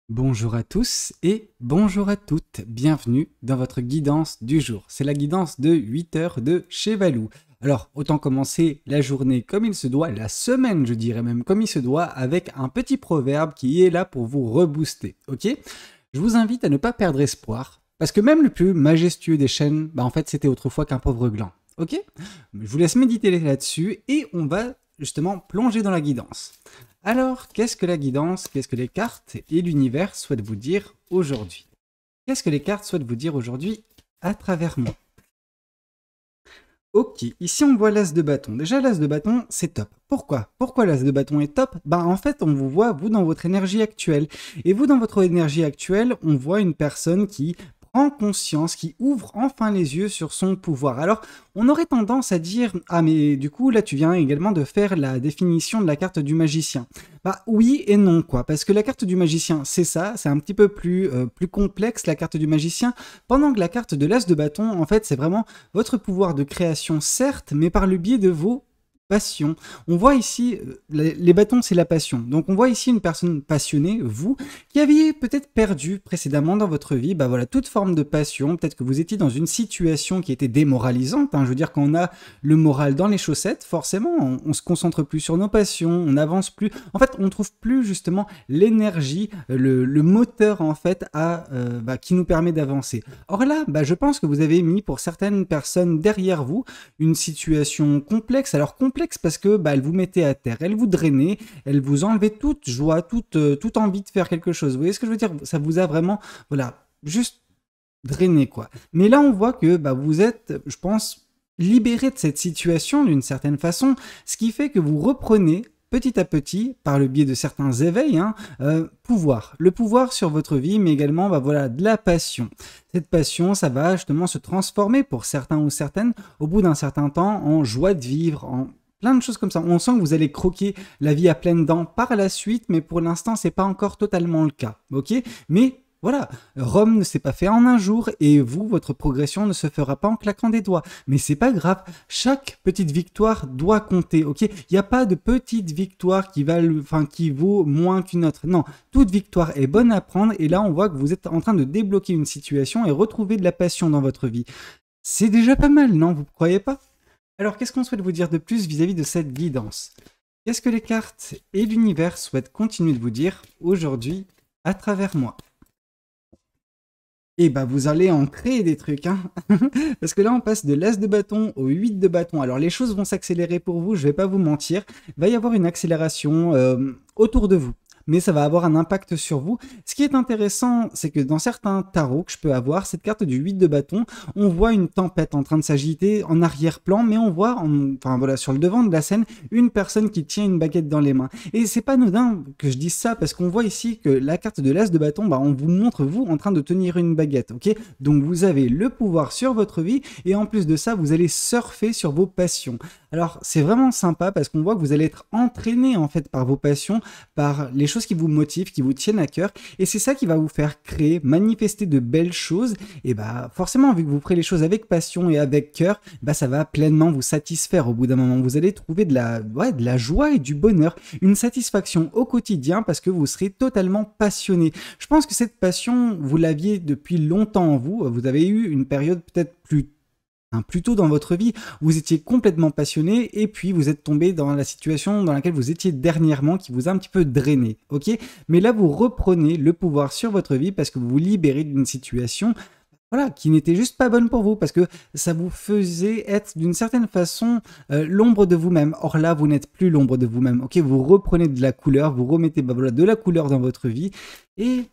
Bonjour à tous et bonjour à toutes, bienvenue dans votre guidance du jour. C'est la guidance de 8 heures de chez Valou. Alors, autant commencer la journée comme il se doit, la semaine je dirais même comme il se doit, avec un petit proverbe qui est là pour vous rebooster, ok? Je vous invite à ne pas perdre espoir, parce que même le plus majestueux des chênes, en fait c'était autrefois qu'un pauvre gland, ok? Je vous laisse méditer là-dessus et on va justement plonger dans la guidance. Alors, qu'est-ce que la guidance, qu'est-ce que les cartes et l'univers souhaitent vous dire aujourd'hui? Qu'est-ce que les cartes souhaitent vous dire aujourd'hui à travers moi? Ok, ici on voit l'as de bâton. Déjà l'as de bâton, c'est top. Pourquoi? Pourquoi l'as de bâton est top? En fait, on vous voit, vous, dans votre énergie actuelle. Et vous, dans votre énergie actuelle, on voit une personne qui prend conscience, qui ouvre enfin les yeux sur son pouvoir. Alors, on aurait tendance à dire, ah mais du coup, là, tu viens également de faire la définition de la carte du magicien. Oui et non, quoi, parce que la carte du magicien, c'est ça, c'est un petit peu plus complexe, la carte du magicien, pendant que la carte de l'as de bâton, en fait, c'est vraiment votre pouvoir de création, certes, mais par le biais de vos passion. On voit ici, les bâtons c'est la passion. Donc on voit ici une personne passionnée, vous, qui aviez peut-être perdu précédemment dans votre vie, voilà, toute forme de passion. Peut-être que vous étiez dans une situation qui était démoralisante. Je veux dire, quand on a le moral dans les chaussettes, forcément, on se concentre plus sur nos passions, on n'avance plus. En fait, on trouve plus justement l'énergie, le moteur en fait qui nous permet d'avancer. Or là, je pense que vous avez mis pour certaines personnes derrière vous une situation complexe. Alors complexe parce que elle vous mettait à terre, elle vous drainait, elle vous enlevait toute joie, toute envie de faire quelque chose. Vous voyez ce que je veux dire? Ça vous a vraiment, voilà, juste drainé, quoi. Mais là, on voit que vous êtes, je pense, libéré de cette situation d'une certaine façon, ce qui fait que vous reprenez petit à petit, par le biais de certains éveils, pouvoir. Le pouvoir sur votre vie, mais également voilà, de la passion. Cette passion, ça va justement se transformer pour certains ou certaines, au bout d'un certain temps, en joie de vivre, en plein de choses comme ça. On sent que vous allez croquer la vie à pleines dents par la suite, mais pour l'instant, c'est pas encore totalement le cas, ok? Mais voilà, Rome ne s'est pas fait en un jour et vous, votre progression ne se fera pas en claquant des doigts. Mais c'est pas grave, chaque petite victoire doit compter, ok? Il n'y a pas de petite victoire qui vaut moins qu'une autre. Non, toute victoire est bonne à prendre et là on voit que vous êtes en train de débloquer une situation et retrouver de la passion dans votre vie. C'est déjà pas mal, non? Vous ne croyez pas? Alors qu'est-ce qu'on souhaite vous dire de plus vis-à-vis de cette guidance? Qu'est-ce que les cartes et l'univers souhaitent continuer de vous dire aujourd'hui à travers moi? Et vous allez en créer des trucs, parce que là on passe de l'as de bâton au 8 de bâton. Alors les choses vont s'accélérer pour vous, je vais pas vous mentir. Il va y avoir une accélération autour de vous, mais ça va avoir un impact sur vous. Ce qui est intéressant, c'est que dans certains tarots que je peux avoir, cette carte du 8 de bâton, on voit une tempête en train de s'agiter en arrière-plan, mais on voit, sur le devant de la scène, une personne qui tient une baguette dans les mains. Et c'est pas anodin que je dise ça, parce qu'on voit ici que la carte de l'as de bâton, on vous montre vous en train de tenir une baguette, ok? Donc vous avez le pouvoir sur votre vie, et en plus de ça, vous allez surfer sur vos passions. Alors c'est vraiment sympa, parce qu'on voit que vous allez être entraîné en fait par vos passions, par les choses qui vous motivent, qui vous tiennent à cœur, et c'est ça qui va vous faire créer, manifester de belles choses, et forcément, vu que vous ferez les choses avec passion et avec cœur, ça va pleinement vous satisfaire au bout d'un moment. Vous allez trouver de la joie et du bonheur, une satisfaction au quotidien parce que vous serez totalement passionné. Je pense que cette passion, vous l'aviez depuis longtemps en vous. Vous avez eu une période peut-être plus tôt dans votre vie, vous étiez complètement passionné et puis vous êtes tombé dans la situation dans laquelle vous étiez dernièrement qui vous a un petit peu drainé, ok? Mais là, vous reprenez le pouvoir sur votre vie parce que vous vous libérez d'une situation qui n'était juste pas bonne pour vous, parce que ça vous faisait être d'une certaine façon l'ombre de vous-même. Or là, vous n'êtes plus l'ombre de vous-même, ok? Vous reprenez de la couleur, vous remettez de la couleur dans votre vie, et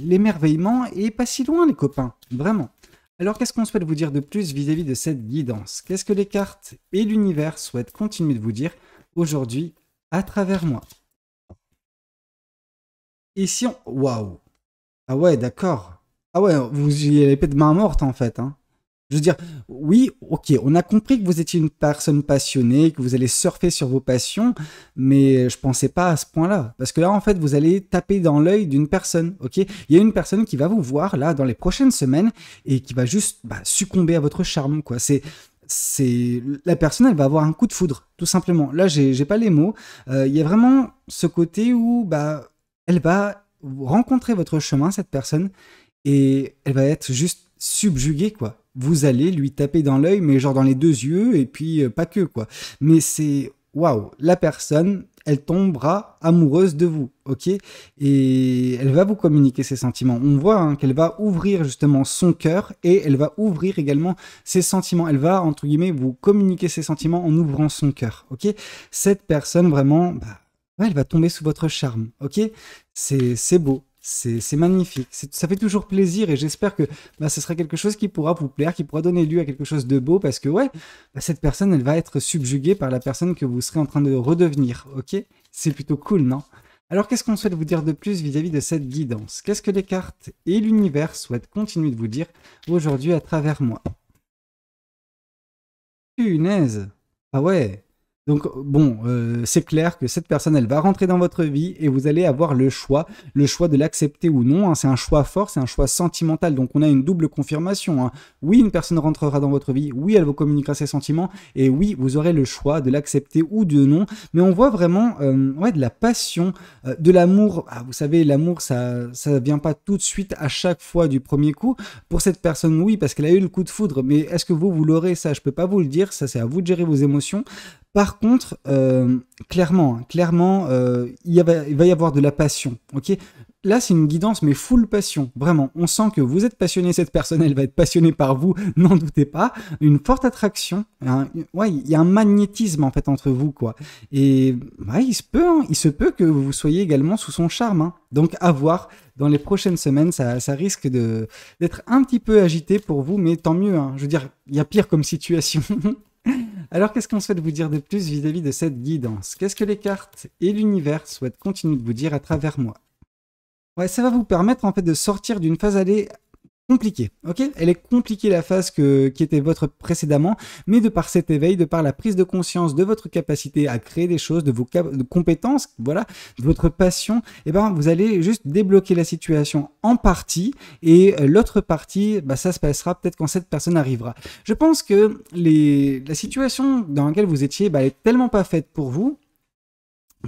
l'émerveillement est pas si loin, les copains, vraiment. Alors, qu'est-ce qu'on souhaite vous dire de plus vis-à-vis de cette guidance? Qu'est-ce que les cartes et l'univers souhaitent continuer de vous dire aujourd'hui à travers moi? Ici, waouh! Ah ouais, d'accord. Ah ouais, vous y allez pas de main morte en fait, Je veux dire, oui, ok, on a compris que vous étiez une personne passionnée, que vous allez surfer sur vos passions, mais je pensais pas à ce point-là. Parce que là, en fait, vous allez taper dans l'œil d'une personne, ok? Il y a une personne qui va vous voir, là, dans les prochaines semaines, et qui va juste succomber à votre charme, quoi. La personne, elle va avoir un coup de foudre, tout simplement. Là, j'ai pas les mots. Il y a vraiment ce côté où, elle va rencontrer votre chemin, cette personne, et elle va être juste subjuguée, quoi. Vous allez lui taper dans l'œil, mais genre dans les deux yeux, et puis pas que, quoi. Mais c'est, waouh, la personne, elle tombera amoureuse de vous, ok? Et elle va vous communiquer ses sentiments. On voit hein, qu'elle va ouvrir justement son cœur, et elle va ouvrir également ses sentiments. Elle va, entre guillemets, vous communiquer ses sentiments en ouvrant son cœur, ok? Cette personne, vraiment, bah, ouais, elle va tomber sous votre charme, ok? C'est beau. C'est magnifique, ça fait toujours plaisir et j'espère que bah, ce sera quelque chose qui pourra vous plaire, qui pourra donner lieu à quelque chose de beau parce que ouais, bah, cette personne elle va être subjuguée par la personne que vous serez en train de redevenir, ok? C'est plutôt cool, non? Alors qu'est-ce qu'on souhaite vous dire de plus vis-à-vis de cette guidance? Qu'est-ce que les cartes et l'univers souhaitent continuer de vous dire aujourd'hui à travers moi? Punaise! Ah ouais! Donc bon, c'est clair que cette personne, elle va rentrer dans votre vie et vous allez avoir le choix de l'accepter ou non, hein. C'est un choix fort, c'est un choix sentimental, donc on a une double confirmation, hein. Oui, une personne rentrera dans votre vie, oui, elle vous communiquera ses sentiments, et oui, vous aurez le choix de l'accepter ou de non, mais on voit vraiment ouais, de la passion, de l'amour. Ah, vous savez, l'amour, ça vient pas tout de suite à chaque fois du premier coup. Pour cette personne, oui, parce qu'elle a eu le coup de foudre, mais est-ce que vous l'aurez? Ça, je peux pas vous le dire, ça c'est à vous de gérer vos émotions. Par contre, clairement, il va y avoir de la passion, ok? Là, c'est une guidance, mais full passion, vraiment. On sent que vous êtes passionné, cette personne, elle va être passionnée par vous, n'en doutez pas. Une forte attraction, ouais, il y a un magnétisme, en fait, entre vous, quoi. Et ouais, il se peut que vous soyez également sous son charme, hein. Donc, à voir, dans les prochaines semaines, ça risque d'être un petit peu agité pour vous, mais tant mieux, hein. Je veux dire, il y a pire comme situation. Alors, qu'est-ce qu'on souhaite vous dire de plus vis-à-vis de cette guidance? Qu'est-ce que les cartes et l'univers souhaitent continuer de vous dire à travers moi? Ouais, ça va vous permettre en fait de sortir d'une phase allée compliquée, ok? Elle est compliquée la phase qui était votre précédemment, mais de par cet éveil, de par la prise de conscience de votre capacité à créer des choses, de vos de compétences, voilà, de votre passion, et ben vous allez juste débloquer la situation en partie, et l'autre partie, bah, ça se passera peut-être quand cette personne arrivera. Je pense que la situation dans laquelle vous étiez, bah, elle est tellement pas faite pour vous,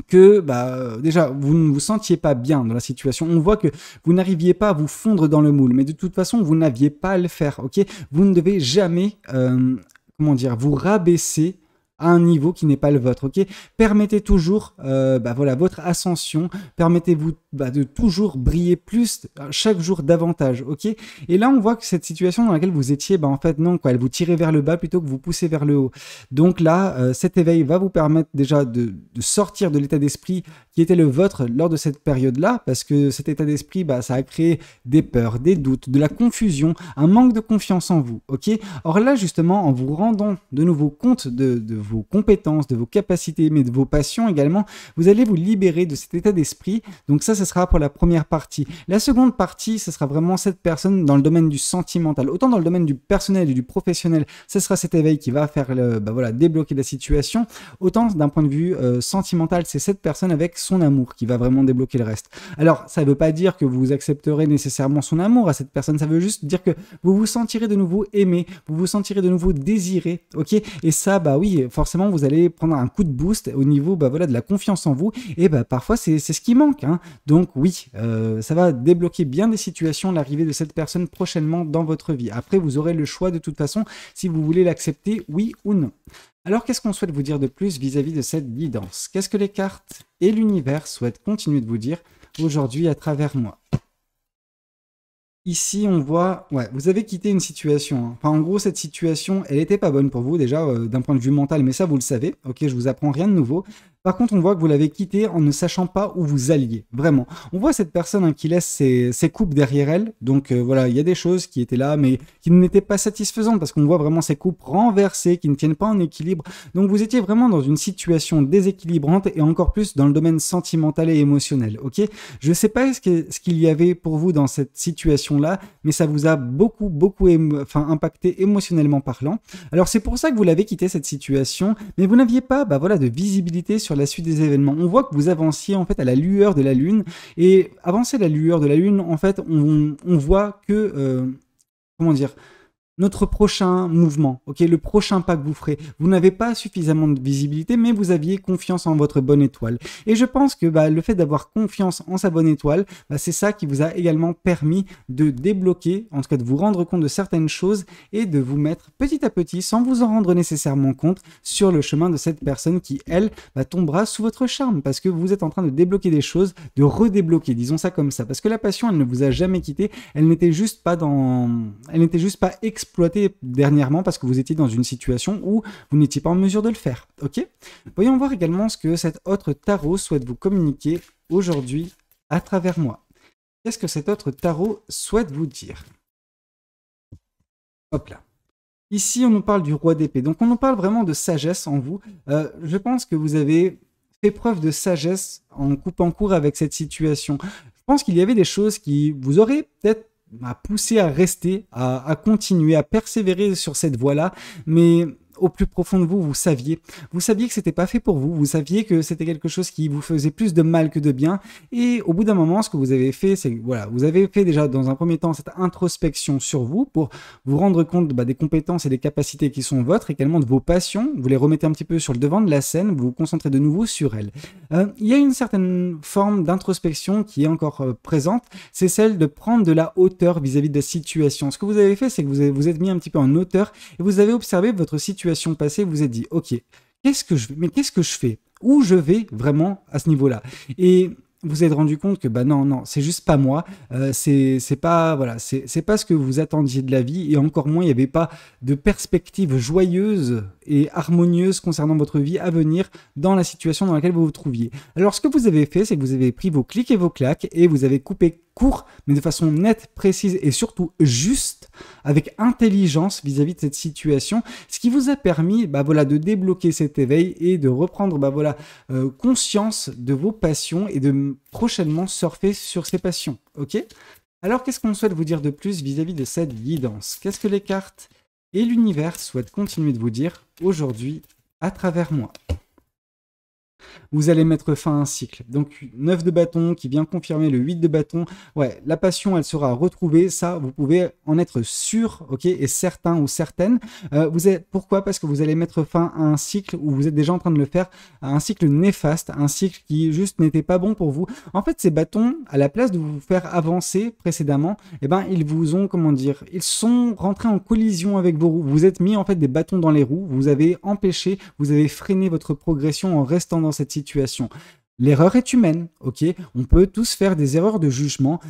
que bah, déjà vous ne vous sentiez pas bien dans la situation. On voit que vous n'arriviez pas à vous fondre dans le moule, mais de toute façon vous n'aviez pas à le faire, ok? Vous ne devez jamais, comment dire, vous rabaisser à un niveau qui n'est pas le vôtre, ok? Permettez toujours, bah voilà, votre ascension, permettez-vous bah, de toujours briller plus, chaque jour davantage, ok? Et là, on voit que cette situation dans laquelle vous étiez, bah en fait non, quoi, elle vous tirait vers le bas plutôt que vous poussez vers le haut. Donc là, cet éveil va vous permettre déjà de sortir de l'état d'esprit qui était le vôtre lors de cette période-là, parce que cet état d'esprit, bah, ça a créé des peurs, des doutes, de la confusion, un manque de confiance en vous, ok? Or là, justement, en vous rendant de nouveau compte de vos compétences, de vos capacités, mais de vos passions également, vous allez vous libérer de cet état d'esprit. Donc ça, ce sera pour la première partie. La seconde partie, ce sera vraiment cette personne dans le domaine du sentimental. Autant dans le domaine du personnel et du professionnel, ce sera cet éveil qui va faire bah voilà, débloquer la situation. Autant d'un point de vue sentimental, c'est cette personne avec son amour qui va vraiment débloquer le reste. Alors, ça ne veut pas dire que vous accepterez nécessairement son amour à cette personne, ça veut juste dire que vous vous sentirez de nouveau aimé, vous vous sentirez de nouveau désiré, ok? Et ça, bah oui, forcément, vous allez prendre un coup de boost au niveau bah voilà, de la confiance en vous, et bah parfois, c'est ce qui manque, hein. Donc oui, ça va débloquer bien des situations, l'arrivée de cette personne prochainement dans votre vie. Après, vous aurez le choix de toute façon, si vous voulez l'accepter, oui ou non. Alors, qu'est-ce qu'on souhaite vous dire de plus vis-à-vis de cette guidance? Qu'est-ce que les cartes et l'univers souhaitent continuer de vous dire aujourd'hui à travers moi? Ici, on voit, ouais, vous avez quitté une situation, hein. Enfin, en gros, cette situation, elle n'était pas bonne pour vous, déjà, d'un point de vue mental, mais ça, vous le savez, ok, je vous apprends rien de nouveau. Par contre, on voit que vous l'avez quitté en ne sachant pas où vous alliez, vraiment. On voit cette personne hein, qui laisse ses coupes derrière elle, donc voilà, il y a des choses qui étaient là, mais qui n'étaient pas satisfaisantes, parce qu'on voit vraiment ces coupes renversées, qui ne tiennent pas en équilibre. Donc, vous étiez vraiment dans une situation déséquilibrante, et encore plus dans le domaine sentimental et émotionnel, ok? Je ne sais pas ce qu'il y avait pour vous dans cette situation-là, mais ça vous a beaucoup impacté émotionnellement parlant. Alors c'est pour ça que vous l'avez quitté cette situation, mais vous n'aviez pas bah, voilà, de visibilité sur la suite des événements. On voit que vous avanciez en fait à la lueur de la lune, et avancer à la lueur de la lune, en fait, on voit que comment dire, notre prochain mouvement, ok, le prochain pas que vous ferez. Vous n'avez pas suffisamment de visibilité, mais vous aviez confiance en votre bonne étoile. Et je pense que le fait d'avoir confiance en sa bonne étoile, c'est ça qui vous a également permis de débloquer, en tout cas de vous rendre compte de certaines choses et de vous mettre petit à petit, sans vous en rendre nécessairement compte, sur le chemin de cette personne qui, elle, tombera sous votre charme, parce que vous êtes en train de débloquer des choses, de redébloquer, disons ça comme ça, parce que la passion, elle ne vous a jamais quitté, elle n'était juste pas exploité dernièrement parce que vous étiez dans une situation où vous n'étiez pas en mesure de le faire. Ok ? Voyons voir également ce que cet autre tarot souhaite vous communiquer aujourd'hui à travers moi. Qu'est-ce que cet autre tarot souhaite vous dire ? Hop là. Ici, on nous parle du roi d'épée. Donc, on nous parle vraiment de sagesse en vous. Je pense que vous avez fait preuve de sagesse en coupant court avec cette situation. Je pense qu'il y avait des choses qui vous auraient peut-être poussé à rester, à continuer, à persévérer sur cette voie-là, mais au plus profond de vous, vous saviez que c'était pas fait pour vous, vous saviez que c'était quelque chose qui vous faisait plus de mal que de bien, et au bout d'un moment, ce que vous avez fait, c'est que voilà, vous avez fait déjà dans un premier temps cette introspection sur vous pour vous rendre compte des compétences et des capacités qui sont vôtres, également de vos passions, vous les remettez un petit peu sur le devant de la scène, vous vous concentrez de nouveau sur elles. Il y a une certaine forme d'introspection qui est encore présente, c'est celle de prendre de la hauteur vis-à-vis de la situation. Ce que vous avez fait, c'est que vous êtes mis un petit peu en hauteur et vous avez observé votre situation passée, vous êtes dit, ok, qu'est-ce que je fais? Où je vais vraiment à ce niveau-là? Et vous êtes rendu compte que non, c'est juste pas moi, c'est pas ce que vous attendiez de la vie, et encore moins il n'y avait pas de perspective joyeuse et harmonieuse concernant votre vie à venir dans la situation dans laquelle vous vous trouviez. Alors ce que vous avez fait, c'est que vous avez pris vos clics et vos claques et vous avez coupé court, mais de façon nette, précise et surtout juste, avec intelligence vis-à-vis de cette situation, ce qui vous a permis de débloquer cet éveil et de reprendre conscience de vos passions et de prochainement surfer sur ces passions. Ok ? Alors qu'est-ce qu'on souhaite vous dire de plus vis-à-vis de cette guidance? Qu'est-ce que les cartes et l'univers souhaitent continuer de vous dire aujourd'hui à travers moi? Vous allez mettre fin à un cycle. Donc 9 de bâton qui vient confirmer le 8 de bâton. Ouais, la passion, elle sera retrouvée. Ça, vous pouvez en être sûr, ok, et certain ou certaine. Pourquoi? Parce que vous allez mettre fin à un cycle où vous êtes déjà en train de le faire, à un cycle néfaste, un cycle qui juste n'était pas bon pour vous. En fait, ces bâtons, à la place de vous faire avancer précédemment, ils vous ont, ils sont rentrés en collision avec vos roues. Vous êtes mis en fait des bâtons dans les roues. Vous avez empêché, vous avez freiné votre progression en restant dans cette situation. L'erreur est humaine, ok? On peut tous faire des erreurs de jugement,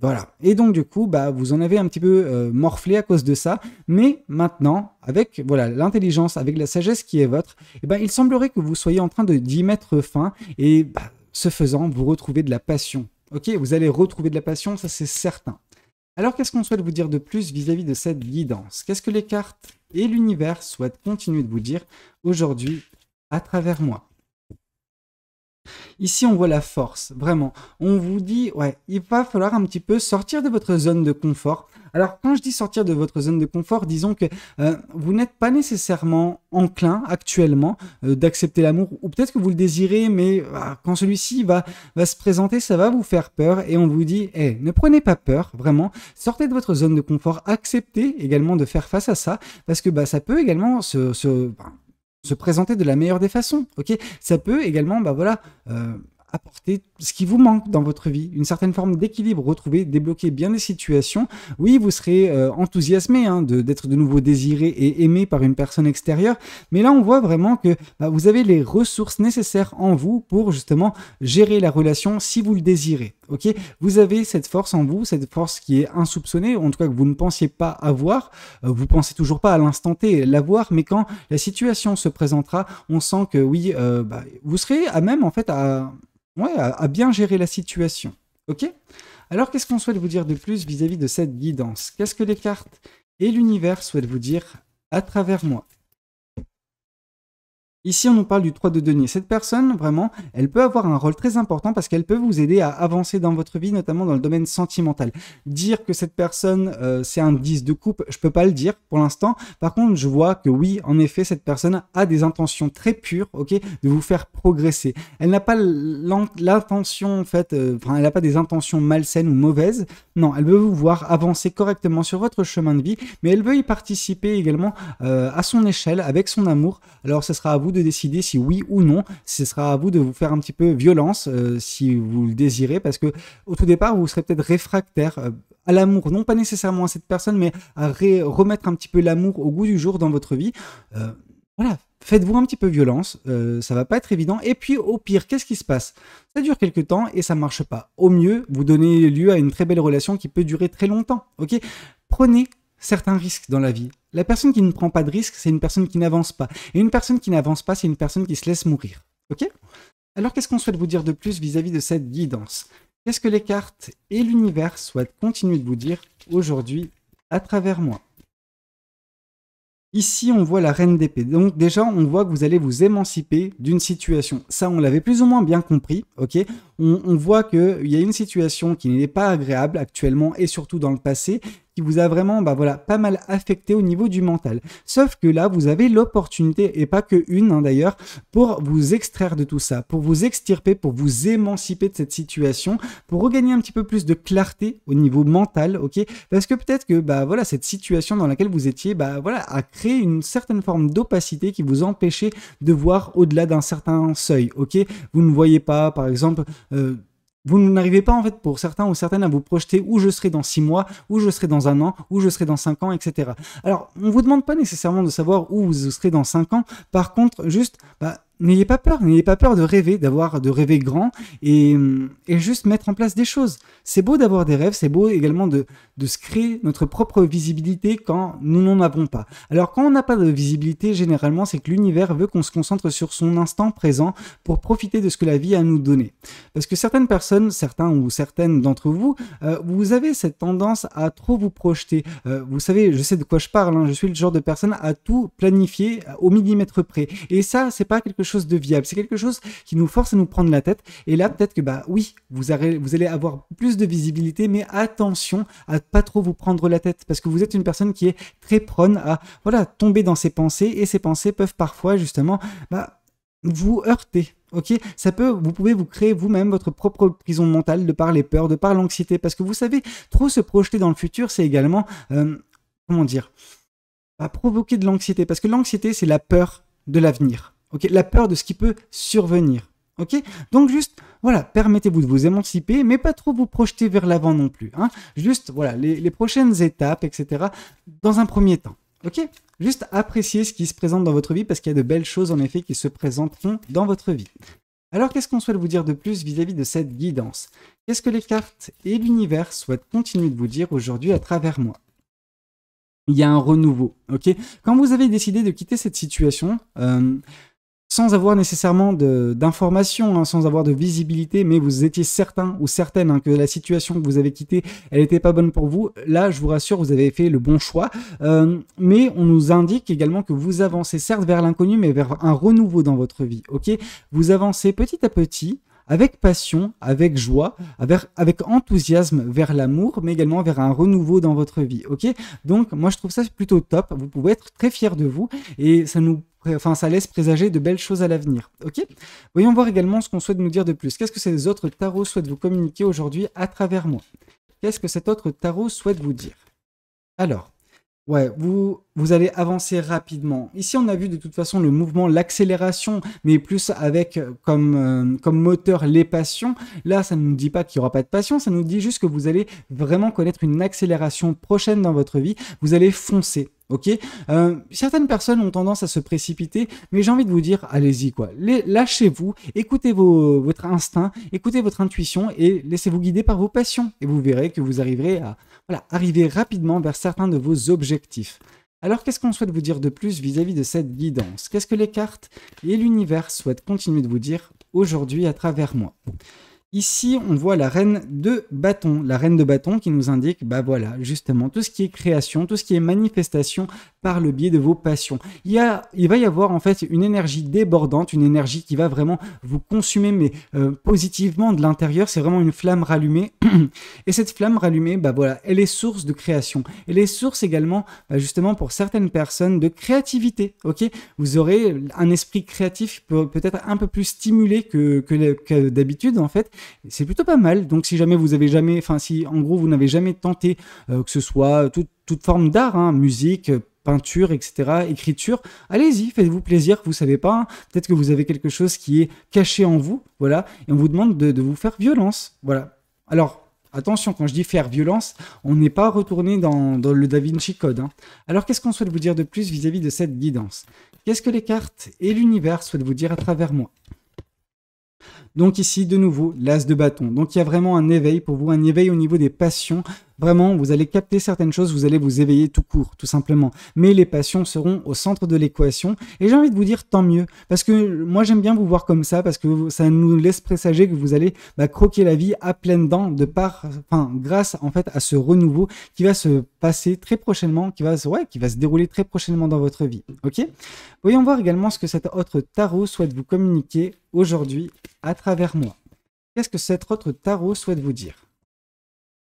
voilà. Et donc du coup, vous en avez un petit peu morflé à cause de ça. Mais maintenant, avec l'intelligence, avec la sagesse qui est votre, il semblerait que vous soyez en train d'y mettre fin. Et ce faisant, vous retrouvez de la passion. Ok? Vous allez retrouver de la passion, ça c'est certain. Alors qu'est-ce qu'on souhaite vous dire de plus vis-à-vis de cette guidance? Qu'est-ce que les cartes et l'univers souhaitent continuer de vous dire aujourd'hui à travers moi? Ici, on voit la force, vraiment. On vous dit, il va falloir un petit peu sortir de votre zone de confort. Alors, quand je dis sortir de votre zone de confort, disons que vous n'êtes pas nécessairement enclin actuellement d'accepter l'amour, ou peut-être que vous le désirez, mais quand celui-ci va se présenter, ça va vous faire peur, et on vous dit, ne prenez pas peur, vraiment, sortez de votre zone de confort, acceptez également de faire face à ça, parce que ça peut également se présenter de la meilleure des façons, ok? Ça peut également, apporter ce qui vous manque dans votre vie, une certaine forme d'équilibre, retrouver, débloquer bien des situations. Oui, vous serez enthousiasmé d'être de nouveau désiré et aimé par une personne extérieure, mais là on voit vraiment que vous avez les ressources nécessaires en vous pour justement gérer la relation si vous le désirez. Ok, vous avez cette force en vous, cette force qui est insoupçonnée, en tout cas que vous ne pensiez pas avoir, vous pensez toujours pas à l'instant T l'avoir, mais quand la situation se présentera, on sent que oui, vous serez à même en fait à bien gérer la situation. Ok? Alors, qu'est-ce qu'on souhaite vous dire de plus vis-à-vis de cette guidance? Qu'est-ce que les cartes et l'univers souhaitent vous dire à travers moi? Ici, on nous parle du 3 de denier. Cette personne, vraiment, elle peut avoir un rôle très important parce qu'elle peut vous aider à avancer dans votre vie, notamment dans le domaine sentimental. Dire que cette personne, c'est un 10 de coupe, je peux pas le dire pour l'instant. Par contre, je vois que oui, en effet, cette personne a des intentions très pures, ok, de vous faire progresser. Elle n'a pas l'intention, en fait, elle n'a pas des intentions malsaines ou mauvaises. Non, elle veut vous voir avancer correctement sur votre chemin de vie, mais elle veut y participer également à son échelle, avec son amour. Alors, ce sera à vous de décider si oui ou non. Ce sera à vous de vous faire un petit peu violence si vous le désirez, parce que au tout départ, vous serez peut-être réfractaire à l'amour, non pas nécessairement à cette personne, mais à remettre un petit peu l'amour au goût du jour dans votre vie. Voilà, faites-vous un petit peu violence, ça va pas être évident. Et puis au pire, qu'est-ce qui se passe? Ça dure quelques temps et ça marche pas. Au mieux, vous donnez lieu à une très belle relation qui peut durer très longtemps. Ok, prenez certains risques dans la vie. La personne qui ne prend pas de risques, c'est une personne qui n'avance pas. Et une personne qui n'avance pas, c'est une personne qui se laisse mourir. Ok? Alors qu'est-ce qu'on souhaite vous dire de plus vis-à-vis de cette guidance? Qu'est-ce que les cartes et l'univers souhaitent continuer de vous dire aujourd'hui à travers moi? Ici, on voit la reine d'épée. Donc déjà, on voit que vous allez vous émanciper d'une situation. Ça, on l'avait plus ou moins bien compris, ok? On voit qu'il y a une situation qui n'est pas agréable actuellement et surtout dans le passé, qui vous a vraiment pas mal affecté au niveau du mental. Sauf que là, vous avez l'opportunité, et pas que une d'ailleurs, pour vous extraire de tout ça, pour vous extirper, pour vous émanciper de cette situation, pour regagner un petit peu plus de clarté au niveau mental, ok? Parce que peut-être que cette situation dans laquelle vous étiez, a créé une certaine forme d'opacité qui vous empêchait de voir au-delà d'un certain seuil, ok? Vous ne voyez pas, par exemple, vous n'arrivez pas en fait pour certains ou certaines à vous projeter où je serai dans 6 mois, où je serai dans 1 an, où je serai dans 5 ans, etc. Alors, on ne vous demande pas nécessairement de savoir où vous serez dans 5 ans. Par contre, juste, n'ayez pas peur de rêver, de rêver grand et juste mettre en place des choses. C'est beau d'avoir des rêves, c'est beau également de se créer notre propre visibilité quand nous n'en avons pas. Alors quand on n'a pas de visibilité, généralement, c'est que l'univers veut qu'on se concentre sur son instant présent pour profiter de ce que la vie a à nous donner. Parce que certaines personnes, certains ou certaines d'entre vous, vous avez cette tendance à trop vous projeter. Vous savez, je sais de quoi je parle, hein, je suis le genre de personne à tout planifier au millimètre près. Et ça, c'est pas quelque chose de viable, c'est quelque chose qui nous force à nous prendre la tête. Et là, peut-être que oui, vous allez avoir plus de visibilité, mais attention à pas trop vous prendre la tête, parce que vous êtes une personne qui est très prone à tomber dans ses pensées, et ces pensées peuvent parfois justement vous heurter. Ok, vous pouvez vous créer vous-même votre propre prison mentale de par les peurs, de par l'anxiété, parce que vous savez, trop se projeter dans le futur, c'est également, provoquer de l'anxiété, parce que l'anxiété, c'est la peur de l'avenir. Ok, la peur de ce qui peut survenir. Ok, donc juste, permettez-vous de vous émanciper, mais pas trop vous projeter vers l'avant non plus. Hein. Juste, les prochaines étapes, etc. dans un premier temps. Ok, juste appréciez ce qui se présente dans votre vie, parce qu'il y a de belles choses, en effet, qui se présenteront dans votre vie. Alors, qu'est-ce qu'on souhaite vous dire de plus vis-à-vis de cette guidance? Qu'est-ce que les cartes et l'univers souhaitent continuer de vous dire aujourd'hui à travers moi? Il y a un renouveau, ok? Quand vous avez décidé de quitter cette situation, sans avoir nécessairement d'informations, hein, sans avoir de visibilité, mais vous étiez certain ou certaine que la situation que vous avez quittée, elle n'était pas bonne pour vous, là, je vous rassure, vous avez fait le bon choix. Mais on nous indique également que vous avancez certes vers l'inconnu, mais vers un renouveau dans votre vie, ok? Vous avancez petit à petit, avec passion, avec joie, avec enthousiasme vers l'amour, mais également vers un renouveau dans votre vie, ok? Donc, moi, je trouve ça plutôt top. Vous pouvez être très fiers de vous et ça laisse présager de belles choses à l'avenir, ok? Voyons voir également ce qu'on souhaite nous dire de plus. Qu'est-ce que ces autres tarots souhaitent vous communiquer aujourd'hui à travers moi? Qu'est-ce que cet autre tarot souhaite vous dire? Alors, vous allez avancer rapidement. Ici, on a vu de toute façon le mouvement, l'accélération, mais plus avec comme moteur les passions. Là, ça ne nous dit pas qu'il n'y aura pas de passion, ça nous dit juste que vous allez vraiment connaître une accélération prochaine dans votre vie. Vous allez foncer. Ok, certaines personnes ont tendance à se précipiter, mais j'ai envie de vous dire, allez-y quoi. Lâchez-vous, écoutez votre instinct, écoutez votre intuition et laissez-vous guider par vos passions. Et vous verrez que vous arriverez à arriver rapidement vers certains de vos objectifs. Alors, qu'est-ce qu'on souhaite vous dire de plus vis-à-vis de cette guidance? Qu'est-ce que les cartes et l'univers souhaitent continuer de vous dire aujourd'hui à travers moi? Ici, on voit la reine de bâton. La reine de bâton qui nous indique, bah voilà, justement, tout ce qui est création, tout ce qui est manifestation par le biais de vos passions. Il va y avoir en fait une énergie débordante, une énergie qui va vraiment vous consumer, mais positivement de l'intérieur. C'est vraiment une flamme rallumée. Et cette flamme rallumée, bah voilà, elle est source de création. Elle est source également, bah justement, pour certaines personnes de créativité. Ok, vous aurez un esprit créatif peut-être un peu plus stimulé que d'habitude en fait. C'est plutôt pas mal. Donc si jamais vous avez jamais, enfin si en gros vous n'avez jamais tenté que ce soit toute forme d'art, hein, musique, peinture, etc., écriture, allez-y, faites-vous plaisir. Vous savez pas, hein, peut-être que vous avez quelque chose qui est caché en vous, voilà, et on vous demande de vous faire violence, voilà. Alors attention, quand je dis faire violence, on n'est pas retourné dans le Da Vinci Code, hein. Alors qu'est-ce qu'on souhaite vous dire de plus vis-à-vis de cette guidance? Qu'est-ce que les cartes et l'univers souhaitent vous dire à travers moi? Donc ici, de nouveau, l'as de bâton. Donc il y a vraiment un éveil pour vous, un éveil au niveau des passions. Vraiment, vous allez capter certaines choses, vous allez vous éveiller tout court, tout simplement. Mais les passions seront au centre de l'équation. Et j'ai envie de vous dire tant mieux. Parce que moi, j'aime bien vous voir comme ça, parce que ça nous laisse présager que vous allez croquer la vie à pleines dents grâce en fait à ce renouveau qui va se passer très prochainement, qui va se dérouler très prochainement dans votre vie. Ok? Voyons voir également ce que cet autre tarot souhaite vous communiquer aujourd'hui à travers moi. Qu'est-ce que cet autre tarot souhaite vous dire?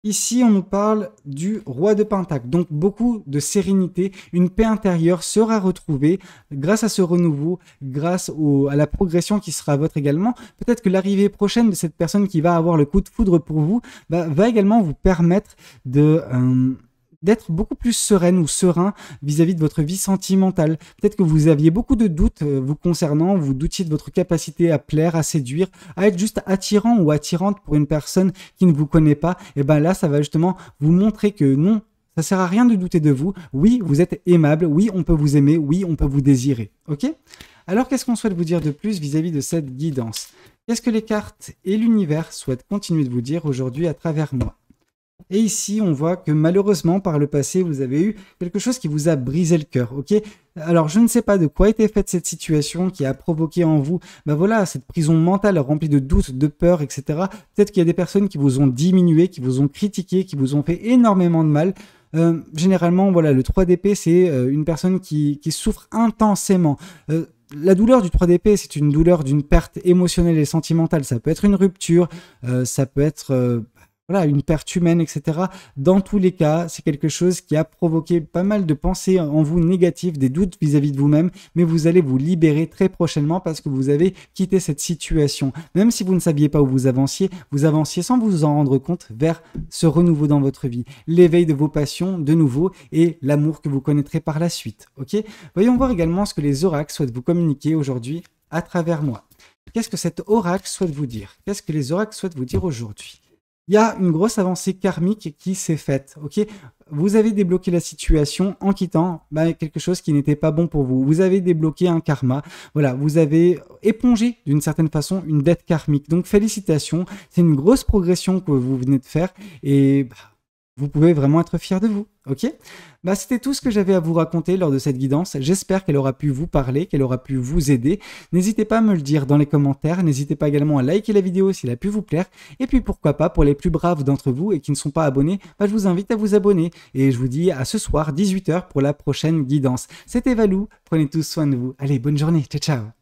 Ici, on nous parle du roi de Pentacle, donc beaucoup de sérénité, une paix intérieure sera retrouvée grâce à ce renouveau, grâce à la progression qui sera votre également. Peut-être que l'arrivée prochaine de cette personne qui va avoir le coup de foudre pour vous va également vous permettre d'être beaucoup plus sereine ou serein vis-à-vis de votre vie sentimentale. Peut-être que vous aviez beaucoup de doutes vous concernant, vous doutiez de votre capacité à plaire, à séduire, à être juste attirant ou attirante pour une personne qui ne vous connaît pas. Et ben là, ça va justement vous montrer que non, ça sert à rien de douter de vous. Oui, vous êtes aimable. Oui, on peut vous aimer. Oui, on peut vous désirer. Ok? Alors, qu'est-ce qu'on souhaite vous dire de plus vis-à-vis de cette guidance? Qu'est-ce que les cartes et l'univers souhaitent continuer de vous dire aujourd'hui à travers moi? Et ici, on voit que malheureusement, par le passé, vous avez eu quelque chose qui vous a brisé le cœur, ok? Alors, je ne sais pas de quoi était faite cette situation qui a provoqué en vous, voilà, cette prison mentale remplie de doutes, de peurs, etc. Peut-être qu'il y a des personnes qui vous ont diminué, qui vous ont critiqué, qui vous ont fait énormément de mal. Généralement, voilà, le 3 d'épée, c'est une personne qui souffre intensément. La douleur du 3 d'épée, c'est une douleur d'une perte émotionnelle et sentimentale. Ça peut être une rupture, ça peut être voilà, une perte humaine, etc. Dans tous les cas, c'est quelque chose qui a provoqué pas mal de pensées en vous négatives, des doutes vis-à-vis de vous-même, mais vous allez vous libérer très prochainement parce que vous avez quitté cette situation. Même si vous ne saviez pas où vous avanciez sans vous en rendre compte vers ce renouveau dans votre vie, l'éveil de vos passions de nouveau et l'amour que vous connaîtrez par la suite. Ok? Voyons voir également ce que les oracles souhaitent vous communiquer aujourd'hui à travers moi. Qu'est-ce que cet oracle souhaite vous dire? Qu'est-ce que les oracles souhaitent vous dire aujourd'hui? Il y a une grosse avancée karmique qui s'est faite, ok? Vous avez débloqué la situation en quittant quelque chose qui n'était pas bon pour vous. Vous avez débloqué un karma. Voilà, vous avez épongé d'une certaine façon une dette karmique. Donc félicitations, c'est une grosse progression que vous venez de faire et vous pouvez vraiment être fier de vous, ok? C'était tout ce que j'avais à vous raconter lors de cette guidance. J'espère qu'elle aura pu vous parler, qu'elle aura pu vous aider. N'hésitez pas à me le dire dans les commentaires. N'hésitez pas également à liker la vidéo si elle a pu vous plaire. Et puis pourquoi pas, pour les plus braves d'entre vous et qui ne sont pas abonnés, je vous invite à vous abonner. Et je vous dis à ce soir, 18 h pour la prochaine guidance. C'était Valou, prenez tous soin de vous. Allez, bonne journée, ciao ciao!